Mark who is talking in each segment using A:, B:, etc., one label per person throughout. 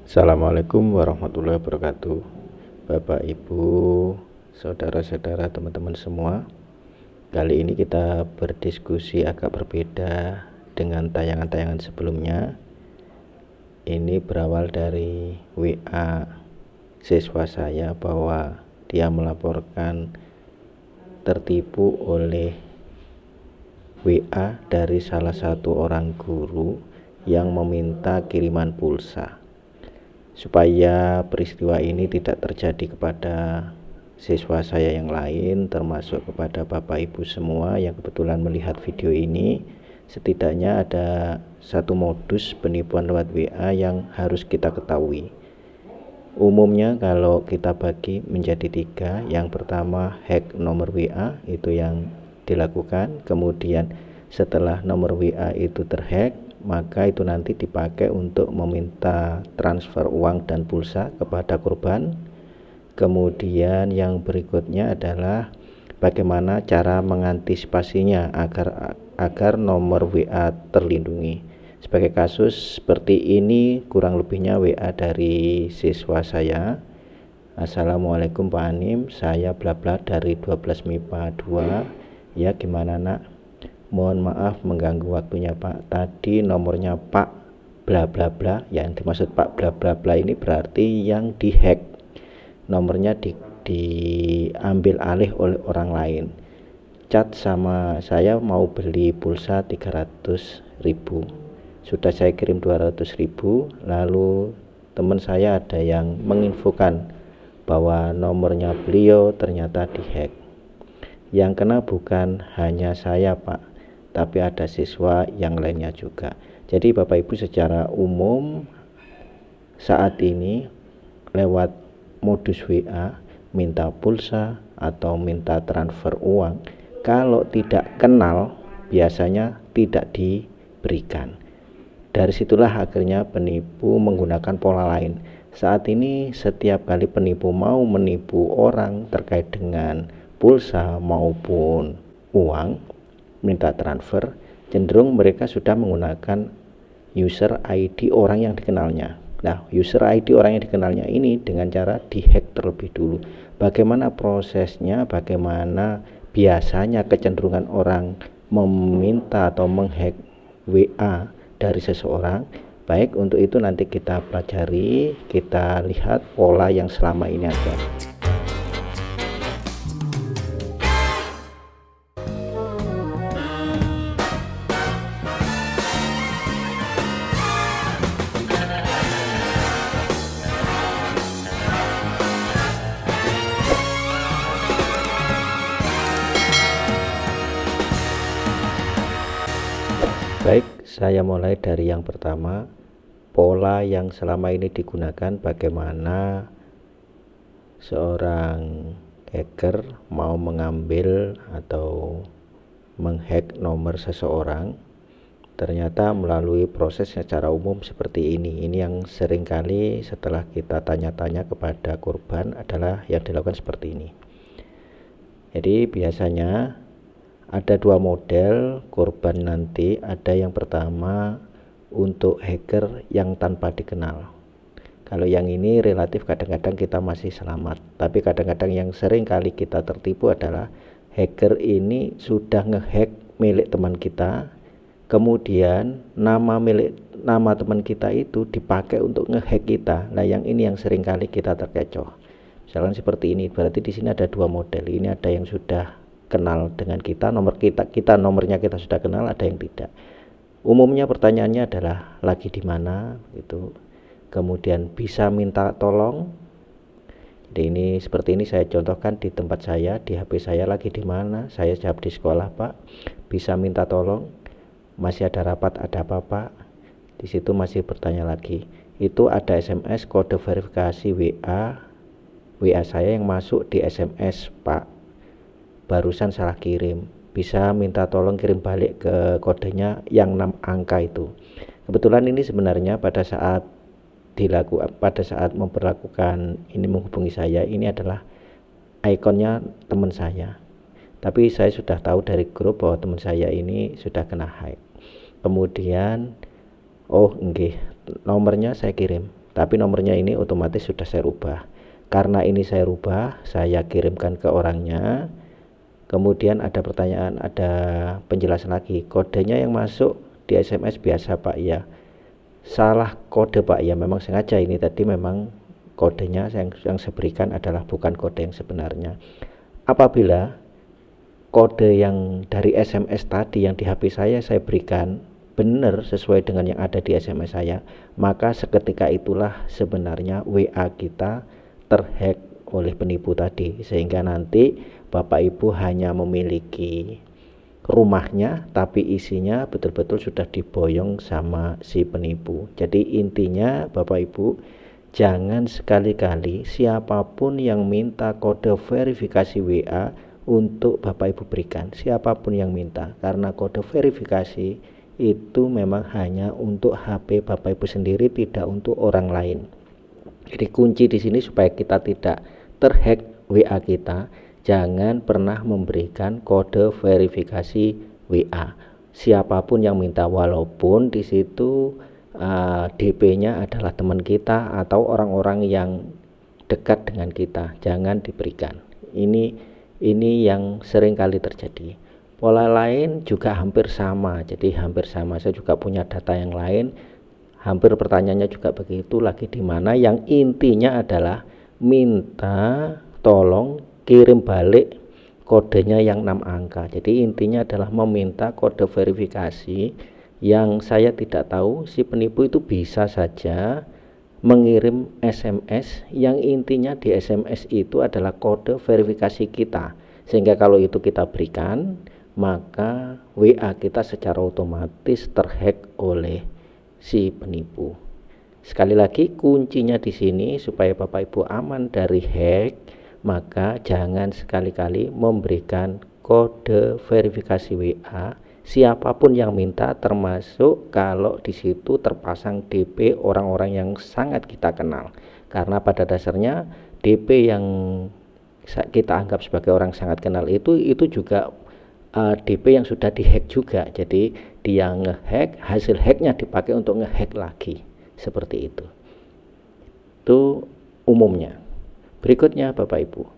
A: Assalamualaikum warahmatullahi wabarakatuh. Bapak, Ibu, saudara-saudara, teman-teman semua. Kali ini kita berdiskusi agak berbeda dengan tayangan-tayangan sebelumnya. Ini berawal dari WA siswa saya bahwa dia melaporkan tertipu oleh WA dari salah satu orang guru yang meminta kiriman pulsa. Supaya peristiwa ini tidak terjadi kepada siswa saya yang lain, termasuk kepada Bapak Ibu semua yang kebetulan melihat video ini, setidaknya ada satu modus penipuan lewat WA yang harus kita ketahui. Umumnya kalau kita bagi menjadi 3, yang pertama hack nomor WA, itu yang dilakukan. Kemudian setelah nomor WA itu terhack, maka itu nanti dipakai untuk meminta transfer uang dan pulsa kepada korban. Kemudian yang berikutnya adalah bagaimana cara mengantisipasinya agar nomor WA terlindungi. Sebagai kasus seperti ini kurang lebihnya WA dari siswa saya. Assalamualaikum Pak Anim, saya bla bla dari 12 MIPA 2. Ya, gimana nak? Mohon maaf mengganggu waktunya Pak. Tadi nomornya Pak bla bla bla. Yang dimaksud Pak bla bla bla ini berarti yang dihack. Nomornya diambil alih oleh orang lain. Chat sama saya mau beli pulsa 300.000. Sudah saya kirim 200.000. Lalu teman saya ada yang menginfokan bahwa nomornya beliau ternyata dihack. Yang kena bukan hanya saya Pak, tapi ada siswa yang lainnya juga. Jadi Bapak Ibu, secara umum saat ini lewat modus WA minta pulsa atau minta transfer uang, kalau tidak kenal biasanya tidak diberikan. Dari situlah akhirnya penipu menggunakan pola lain. Saat ini setiap kali penipu mau menipu orang terkait dengan pulsa maupun uang, minta transfer, cenderung mereka sudah menggunakan user ID orang yang dikenalnya. Nah, user ID orang yang dikenalnya ini dengan cara dihack terlebih dulu. Bagaimana prosesnya, bagaimana biasanya kecenderungan orang meminta atau menghack WA dari seseorang. Baik, untuk itu nanti kita pelajari, kita lihat pola yang selama ini ada. Baik, saya mulai dari yang pertama. Pola yang selama ini digunakan bagaimana seorang hacker mau mengambil atau menghack nomor seseorang. Ternyata melalui proses secara umum seperti ini. Ini yang seringkali setelah kita tanya-tanya kepada korban adalah yang dilakukan seperti ini. Jadi biasanya ada 2 model korban nanti. Ada yang pertama untuk hacker yang tanpa dikenal. Kalau yang ini relatif kadang-kadang kita masih selamat, tapi kadang-kadang yang sering kali kita tertipu adalah hacker ini sudah ngehack milik teman kita, kemudian nama teman kita itu dipakai untuk ngehack kita. Nah, yang ini yang sering kali kita terkecoh. Misalkan seperti ini, berarti di sini ada 2 model. Ini ada yang sudah kenal dengan kita, nomornya kita sudah kenal, ada yang tidak. Umumnya pertanyaannya adalah lagi di mana gitu. Kemudian bisa minta tolong. Jadi ini seperti ini saya contohkan di tempat saya, di HP saya. Lagi di mana? Saya jawab di sekolah Pak. Bisa minta tolong. Masih ada rapat, ada apa Pak? Di situ masih bertanya lagi. Itu ada SMS kode verifikasi WA saya yang masuk di SMS Pak. Barusan salah kirim. Bisa minta tolong kirim balik ke kodenya yang 6 angka itu. Kebetulan ini sebenarnya pada saat memperlakukan ini, menghubungi saya, ini adalah ikonnya teman saya. Tapi saya sudah tahu dari grup bahwa teman saya ini sudah kena hack. Kemudian nomornya saya kirim. tapi nomornya ini otomatis sudah saya rubah. Karena ini saya rubah, saya kirimkan ke orangnya. Kemudian ada pertanyaan, ada penjelasan lagi, kodenya yang masuk di SMS biasa Pak ya, salah kode Pak ya, memang sengaja ini tadi memang kodenya yang saya berikan adalah bukan kode yang sebenarnya. Apabila kode yang dari SMS tadi yang di HP saya berikan benar sesuai dengan yang ada di SMS saya, maka seketika itulah sebenarnya WA kita terhack oleh penipu tadi, sehingga nanti Bapak Ibu hanya memiliki rumahnya tapi isinya betul-betul sudah diboyong sama si penipu. Jadi intinya Bapak Ibu, jangan sekali-kali siapapun yang minta kode verifikasi WA untuk Bapak Ibu berikan, siapapun yang minta, karena kode verifikasi itu memang hanya untuk HP Bapak Ibu sendiri, tidak untuk orang lain. Jadi kunci di sini supaya kita tidak terhack WA kita, jangan pernah memberikan kode verifikasi WA siapapun yang minta, walaupun di situ DP-nya adalah teman kita atau orang-orang yang dekat dengan kita, jangan diberikan. Ini yang sering kali terjadi. Pola lain juga hampir sama, jadi hampir sama. Saya juga punya data yang lain, hampir pertanyaannya juga begitu lagi, dimana yang intinya adalah minta tolong kirim balik kodenya yang 6 angka. Jadi intinya adalah meminta kode verifikasi yang saya tidak tahu. Si penipu itu bisa saja mengirim SMS yang intinya di SMS itu adalah kode verifikasi kita, sehingga kalau itu kita berikan, maka WA kita secara otomatis terhack oleh si penipu. Sekali lagi, kuncinya di sini supaya Bapak Ibu aman dari hack, maka jangan sekali-kali memberikan kode verifikasi WA siapapun yang minta, termasuk kalau di situ terpasang DP orang-orang yang sangat kita kenal. Karena pada dasarnya DP yang kita anggap sebagai orang sangat kenal itu juga DP yang sudah dihack juga. Jadi dia ngehack, hasil hacknya dipakai untuk ngehack lagi, seperti itu. Itu umumnya. Berikutnya Bapak Ibu,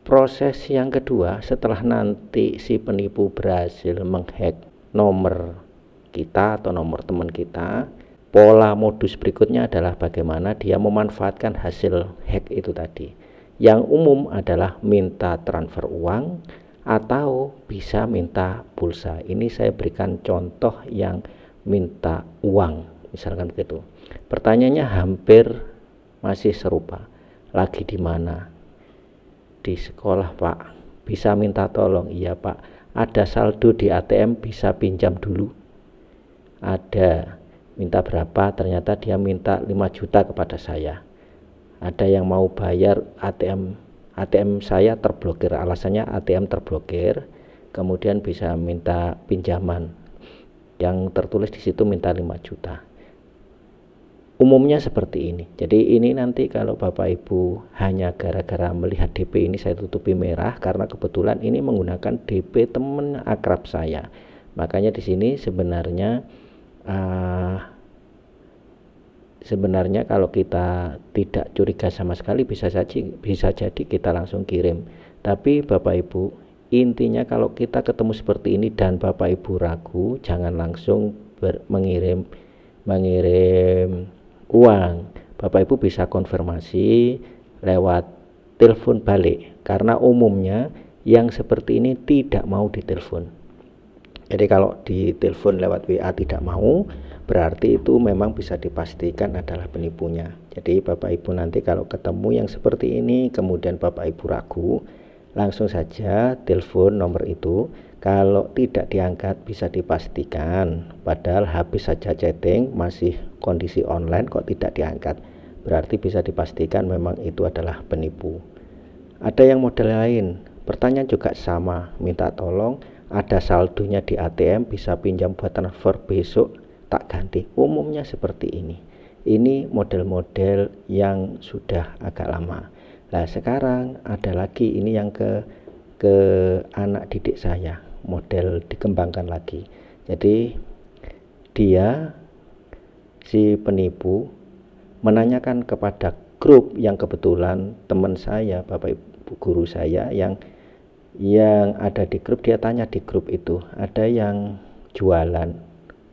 A: proses yang kedua setelah nanti si penipu berhasil menghack nomor kita atau nomor teman kita, pola modus berikutnya adalah bagaimana dia memanfaatkan hasil hack itu tadi. Yang umum adalah minta transfer uang atau bisa minta pulsa. Ini saya berikan contoh yang minta uang, misalkan begitu. Pertanyaannya hampir masih serupa. Lagi di mana? Di sekolah Pak. Bisa minta tolong? Iya Pak. Ada saldo di ATM, bisa pinjam dulu? Ada. Minta berapa? Ternyata dia minta 5 juta kepada saya. Ada yang mau bayar ATM saya terblokir, alasannya ATM terblokir, kemudian bisa minta pinjaman. Yang tertulis di situ minta 5 juta. Umumnya seperti ini. Jadi ini nanti kalau Bapak Ibu hanya gara-gara melihat DP ini saya tutupi merah karena kebetulan ini menggunakan DP teman akrab saya. Makanya di sini sebenarnya kalau kita tidak curiga sama sekali bisa jadi kita langsung kirim. Tapi Bapak Ibu, intinya kalau kita ketemu seperti ini dan Bapak Ibu ragu, jangan langsung mengirim uang. Bapak Ibu bisa konfirmasi lewat telepon balik, karena umumnya yang seperti ini tidak mau ditelepon. Jadi kalau ditelepon lewat WA tidak mau, berarti itu memang bisa dipastikan adalah penipunya. Jadi Bapak Ibu nanti kalau ketemu yang seperti ini kemudian Bapak Ibu ragu, langsung saja telepon nomor itu. Kalau tidak diangkat bisa dipastikan, padahal habis saja chatting masih kondisi online kok tidak diangkat, berarti bisa dipastikan memang itu adalah penipu. Ada yang model lain, pertanyaan juga sama, minta tolong, ada saldonya di ATM, bisa pinjam buat transfer besok tak ganti. Umumnya seperti ini. Ini model-model yang sudah agak lama. Nah sekarang ada lagi ini yang ke anak didik saya, model dikembangkan lagi. Jadi dia si penipu menanyakan kepada grup yang kebetulan teman saya, Bapak Ibu guru saya yang ada di grup, dia tanya di grup itu, ada yang jualan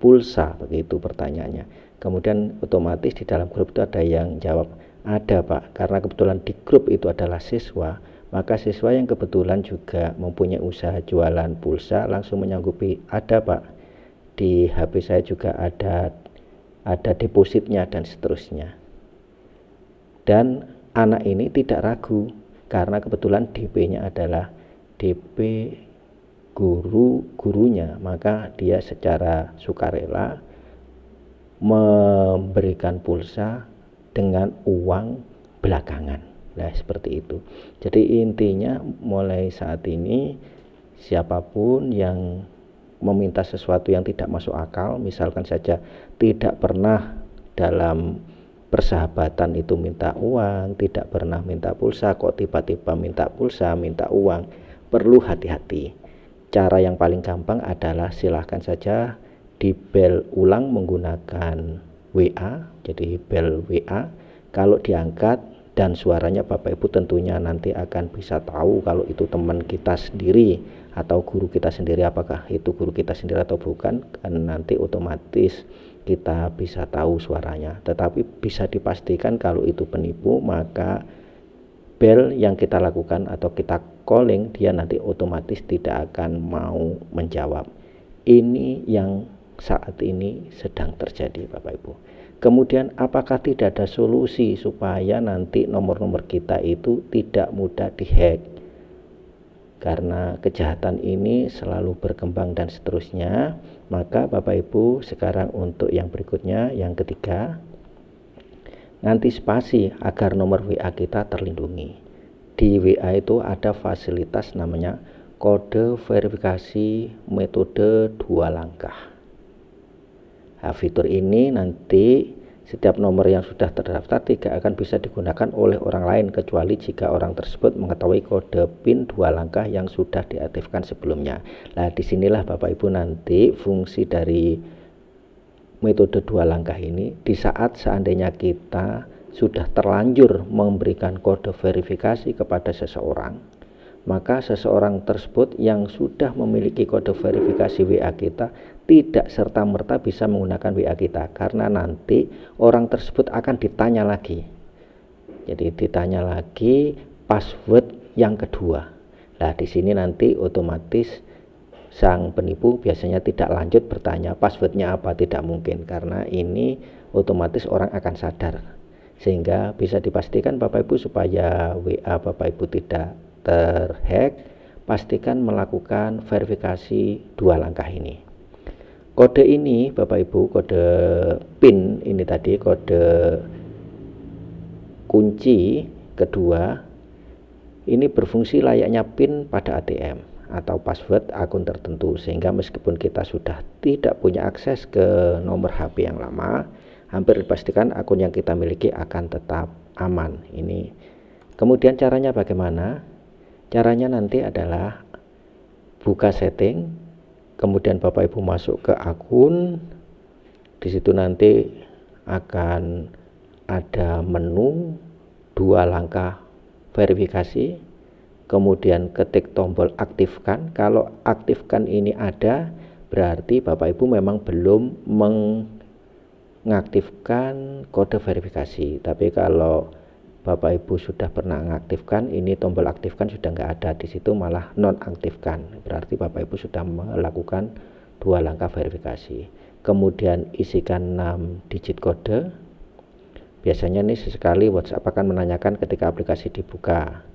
A: pulsa, begitu pertanyaannya. Kemudian otomatis di dalam grup itu ada yang jawab, ada Pak, karena kebetulan di grup itu adalah siswa, maka siswa yang kebetulan juga mempunyai usaha jualan pulsa langsung menyanggupi, ada Pak, di HP saya juga ada depositnya dan seterusnya. Dan anak ini tidak ragu karena kebetulan DP-nya adalah DP gurunya, maka dia secara sukarela memberikan pulsa dengan uang belakangan. Nah, seperti itu. Jadi intinya mulai saat ini siapapun yang meminta sesuatu yang tidak masuk akal, misalkan saja tidak pernah dalam persahabatan itu minta uang, tidak pernah minta pulsa, kok tiba-tiba minta pulsa, minta uang, perlu hati-hati. Cara yang paling gampang adalah silahkan saja di bel ulang menggunakan WA, jadi bel WA. Kalau diangkat dan suaranya Bapak Ibu tentunya nanti akan bisa tahu kalau itu teman kita sendiri atau guru kita sendiri, apakah itu guru kita sendiri atau bukan, kan nanti otomatis kita bisa tahu suaranya. Tetapi bisa dipastikan kalau itu penipu, maka bel yang kita lakukan atau kita calling, dia nanti otomatis tidak akan mau menjawab. Ini yang saat ini sedang terjadi Bapak Ibu. Kemudian apakah tidak ada solusi supaya nanti nomor-nomor kita itu tidak mudah dihack? Karena kejahatan ini selalu berkembang dan seterusnya, maka Bapak Ibu sekarang untuk yang berikutnya, yang ketiga, antisipasi agar nomor WA kita terlindungi. Di WA itu ada fasilitas namanya kode verifikasi metode 2 langkah. Nah, fitur ini nanti setiap nomor yang sudah terdaftar tidak akan bisa digunakan oleh orang lain kecuali jika orang tersebut mengetahui kode PIN 2 langkah yang sudah diaktifkan sebelumnya. Nah, disinilah Bapak Ibu nanti fungsi dari metode 2 langkah ini. Di saat seandainya kita sudah terlanjur memberikan kode verifikasi kepada seseorang, maka seseorang tersebut yang sudah memiliki kode verifikasi WA kita tidak serta-merta bisa menggunakan WA kita, karena nanti orang tersebut akan ditanya lagi. Jadi ditanya lagi password yang kedua. Nah, di sini nanti otomatis sang penipu biasanya tidak lanjut bertanya passwordnya apa, tidak mungkin, karena ini otomatis orang akan sadar. Sehingga bisa dipastikan Bapak Ibu supaya WA Bapak Ibu tidak terhack, pastikan melakukan verifikasi 2 langkah ini. Kode ini Bapak Ibu, kode PIN ini tadi, kode kunci kedua, ini berfungsi layaknya PIN pada ATM atau password akun tertentu, sehingga meskipun kita sudah tidak punya akses ke nomor HP yang lama, hampir dipastikan akun yang kita miliki akan tetap aman. Ini kemudian caranya bagaimana? Caranya nanti adalah buka setting, kemudian Bapak Ibu masuk ke akun. Di situ nanti akan ada menu 2 langkah verifikasi, kemudian ketik tombol aktifkan. Kalau aktifkan ini ada, berarti Bapak Ibu memang belum mengaktifkan kode verifikasi. Tapi kalau Bapak Ibu sudah pernah mengaktifkan, ini tombol aktifkan sudah nggak ada, di situ malah nonaktifkan, berarti Bapak Ibu sudah melakukan 2 langkah verifikasi. Kemudian isikan 6 digit kode. Biasanya nih sesekali WhatsApp akan menanyakan ketika aplikasi dibuka,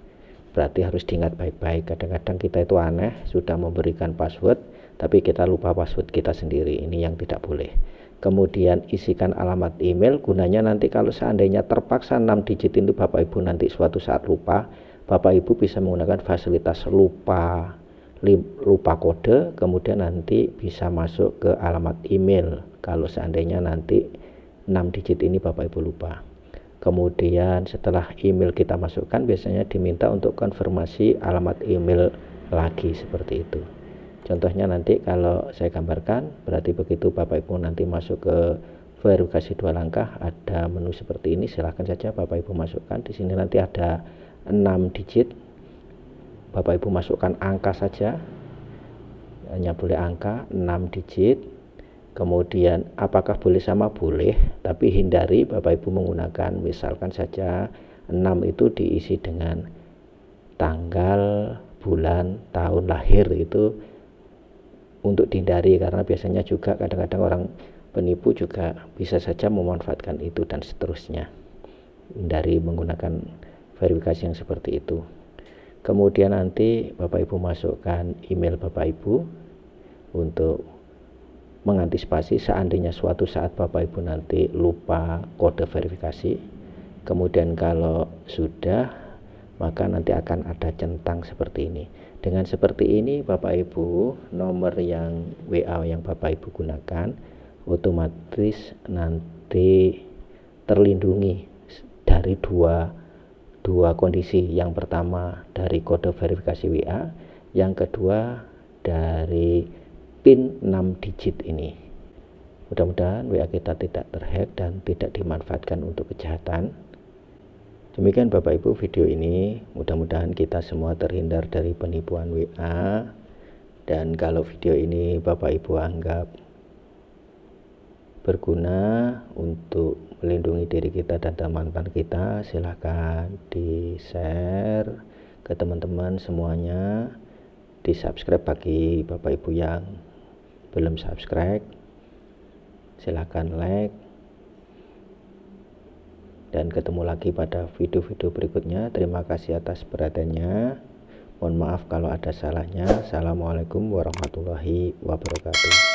A: berarti harus diingat baik-baik. Kadang-kadang kita itu aneh, sudah memberikan password tapi kita lupa password kita sendiri, ini yang tidak boleh. Kemudian isikan alamat email, gunanya nanti kalau seandainya terpaksa 6 digit itu Bapak Ibu nanti suatu saat lupa, Bapak Ibu bisa menggunakan fasilitas lupa kode, kemudian nanti bisa masuk ke alamat email kalau seandainya nanti 6 digit ini Bapak Ibu lupa. Kemudian setelah email kita masukkan, biasanya diminta untuk konfirmasi alamat email lagi, seperti itu. Contohnya nanti kalau saya gambarkan, berarti begitu Bapak Ibu nanti masuk ke verifikasi 2 langkah, ada menu seperti ini. Silahkan saja Bapak Ibu masukkan. Di sini nanti ada 6 digit. Bapak Ibu masukkan angka saja, hanya boleh angka 6 digit. Kemudian apakah boleh sama? Boleh, tapi hindari Bapak Ibu menggunakan misalkan saja 6 itu diisi dengan tanggal, bulan, tahun lahir. Itu untuk dihindari, karena biasanya juga kadang-kadang orang penipu juga bisa saja memanfaatkan itu dan seterusnya. Hindari menggunakan verifikasi yang seperti itu. Kemudian nanti Bapak Ibu masukkan email Bapak Ibu untuk mengantisipasi seandainya suatu saat Bapak Ibu nanti lupa kode verifikasi. Kemudian kalau sudah, maka nanti akan ada centang seperti ini. Dengan seperti ini Bapak Ibu, nomor yang WA yang Bapak Ibu gunakan otomatis nanti terlindungi dari dua kondisi. Yang pertama dari kode verifikasi WA, yang kedua dari PIN 6 digit ini. Mudah-mudahan WA kita tidak terhack dan tidak dimanfaatkan untuk kejahatan. Demikian Bapak Ibu video ini, mudah-mudahan kita semua terhindar dari penipuan WA. Dan kalau video ini Bapak Ibu anggap berguna untuk melindungi diri kita dan teman-teman kita, silahkan di share ke teman-teman semuanya, di subscribe bagi Bapak Ibu yang belum subscribe, silahkan like, dan ketemu lagi pada video-video berikutnya. Terima kasih atas perhatiannya, mohon maaf kalau ada salahnya. Assalamualaikum warahmatullahi wabarakatuh.